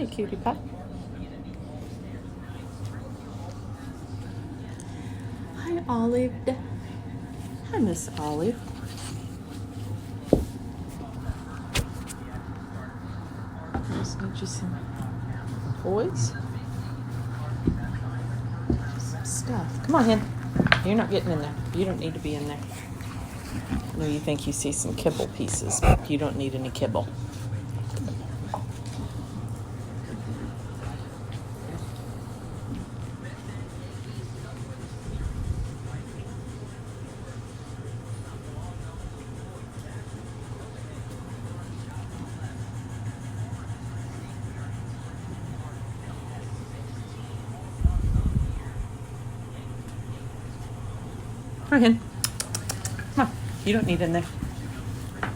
Hey, cutie pie. Hi, Olive. Hi, Miss Olive. I just need you some toys. Some stuff. Come on, Hen. You're not getting in there. You don't need to be in there. I know you think you see some kibble pieces, but you don't need any kibble. Come on, Hen. Come on. You don't need in there.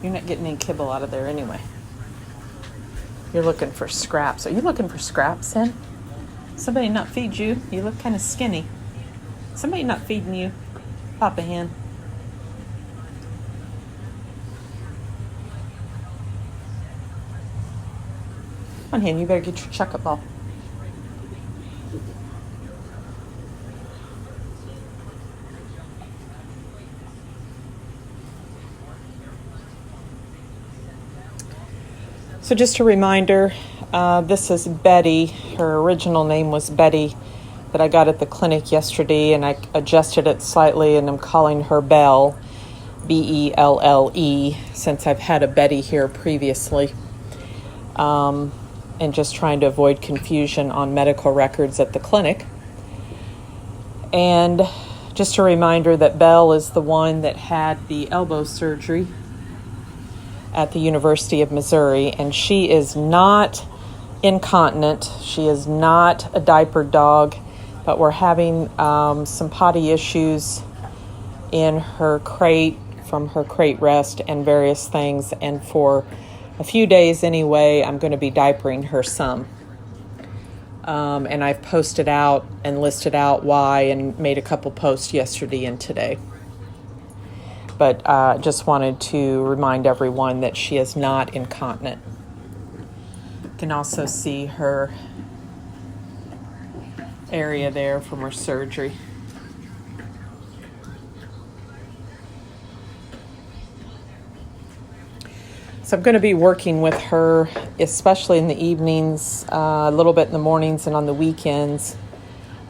You're not getting any kibble out of there anyway. You're looking for scraps. Are you looking for scraps, Hen? Somebody not feed you? You look kind of skinny. Somebody not feeding you? Papa Hen. Come on, Hen. You better get your checkup ball. So just a reminder, this is Betty. Her original name was Betty that I got at the clinic yesterday, and I adjusted it slightly, and I'm calling her Belle, Belle, since I've had a Betty here previously, and just trying to avoid confusion on medical records at the clinic. And just a reminder that Belle is the one that had the elbow surgery at the University of Missouri, and she is not incontinent. She is not a diapered dog, but we're having some potty issues in her crate from her crate rest and various things, and for a few days anyway, I'm going to be diapering her some. And I've posted out and listed out why and made a couple posts yesterday and today. But just wanted to remind everyone that she is not incontinent. You can also see her area there from her surgery. So I'm going to be working with her, especially in the evenings, a little bit in the mornings and on the weekends,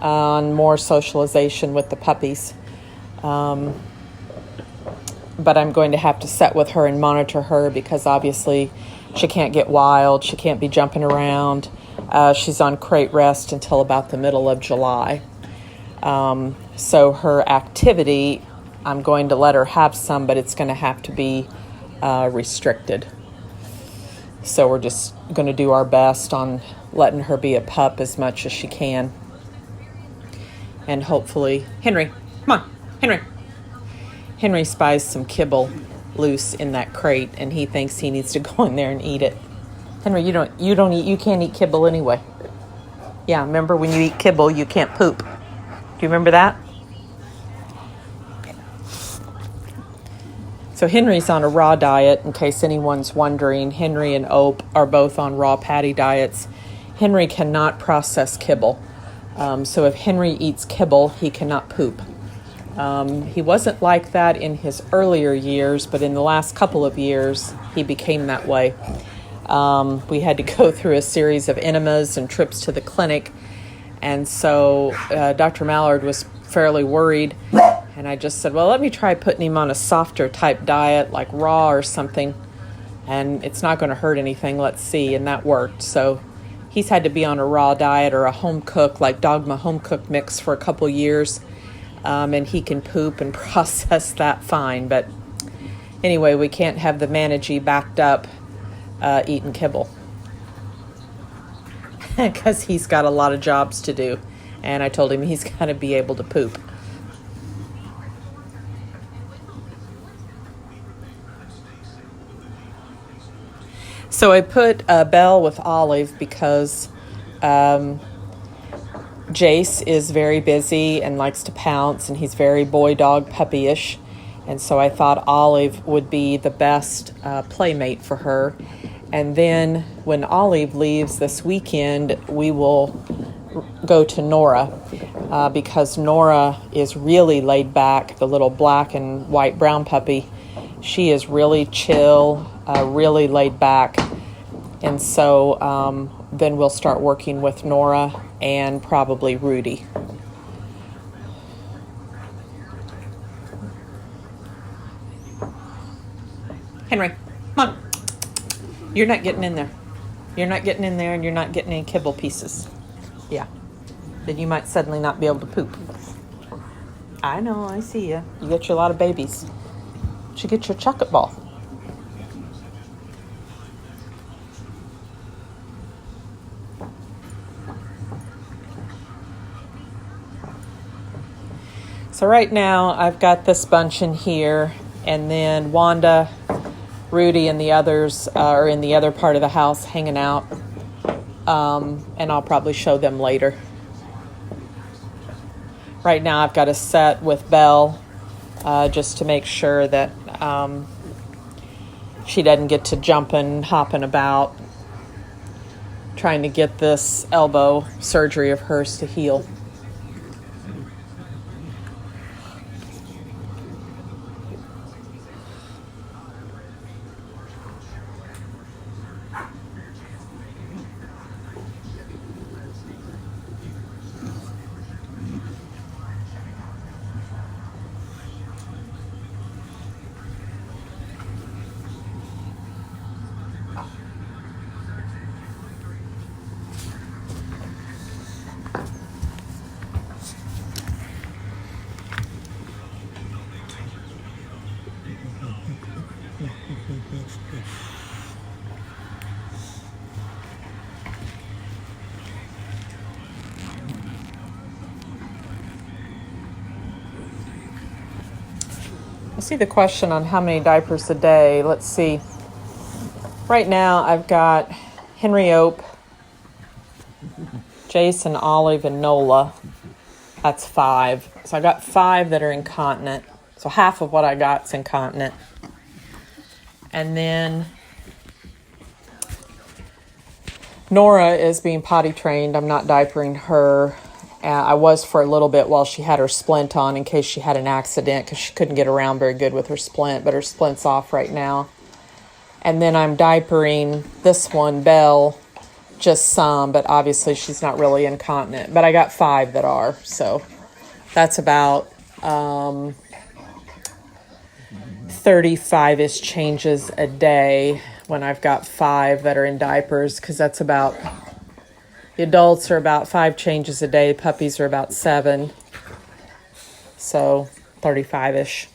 on more socialization with the puppies. But I'm going to have to sit with her and monitor her because obviously she can't get wild. She can't be jumping around. She's on crate rest until about the middle of July. So her activity, I'm going to let her have some, but it's going to have to be restricted. So we're just going to do our best on letting her be a pup as much as she can. And hopefully, Henry, come on, Henry. Henry spies some kibble loose in that crate, and he thinks he needs to go in there and eat it. Henry, you can't eat kibble anyway. Yeah, remember when you eat kibble, you can't poop. Do you remember that? So Henry's on a raw diet, in case anyone's wondering. Henry and Opie are both on raw patty diets. Henry cannot process kibble. So if Henry eats kibble, he cannot poop. He wasn't like that in his earlier years, but in the last couple of years, he became that way. We had to go through a series of enemas and trips to the clinic, and so Dr. Mallard was fairly worried, and I just said, well, let me try putting him on a softer type diet, like raw or something, and it's not going to hurt anything, let's see, and that worked. So he's had to be on a raw diet or a home cook, like Dogma home cook mix for a couple years. And he can poop and process that fine. But anyway, we can't have the managee backed up eating kibble because he's got a lot of jobs to do. And I told him he's got to be able to poop. So I put Belle with Olive because Jace is very busy and likes to pounce, and he's very boy dog puppy-ish, and so I thought Olive would be the best playmate for her. And then when Olive leaves this weekend, we will go to Nora because Nora is really laid back, the little black and white brown puppy. She is really chill, really laid back. And so then we'll start working with Nora and probably Rudy. Henry, come on. You're not getting in there. You're not getting in there, and you're not getting any kibble pieces. Yeah. Then you might suddenly not be able to poop. I know, I see you. You get you a lot of babies. You should get your chocolate ball. So right now, I've got this bunch in here, and then Wanda, Rudy, and the others are in the other part of the house hanging out, and I'll probably show them later. Right now I've got a set with Belle just to make sure that she doesn't get to jumping, hopping about, trying to get this elbow surgery of hers to heal. I see the question on how many diapers a day. Let's see. Right now I've got Henry, Ope, Jason, Olive, and Nola. That's 5. So I got 5 that are incontinent. So half of what I got's incontinent. And then Nora is being potty trained. I'm not diapering her. I was for a little bit while she had her splint on in case she had an accident because she couldn't get around very good with her splint, but her splint's off right now. And then I'm diapering this one, Belle, just some, but obviously she's not really incontinent. But I got 5 that are, so that's about 35-ish changes a day when I've got 5 that are in diapers, because that's about... The adults are about 5 changes a day. Puppies are about 7. So 35-ish.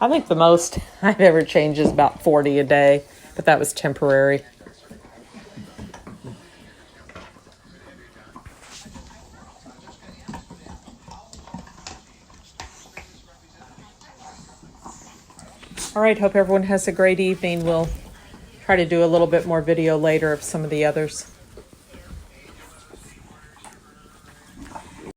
I think the most I've ever changed is about 40 a day, but that was temporary. All right, hope everyone has a great evening. We'll try to do a little bit more video later of some of the others.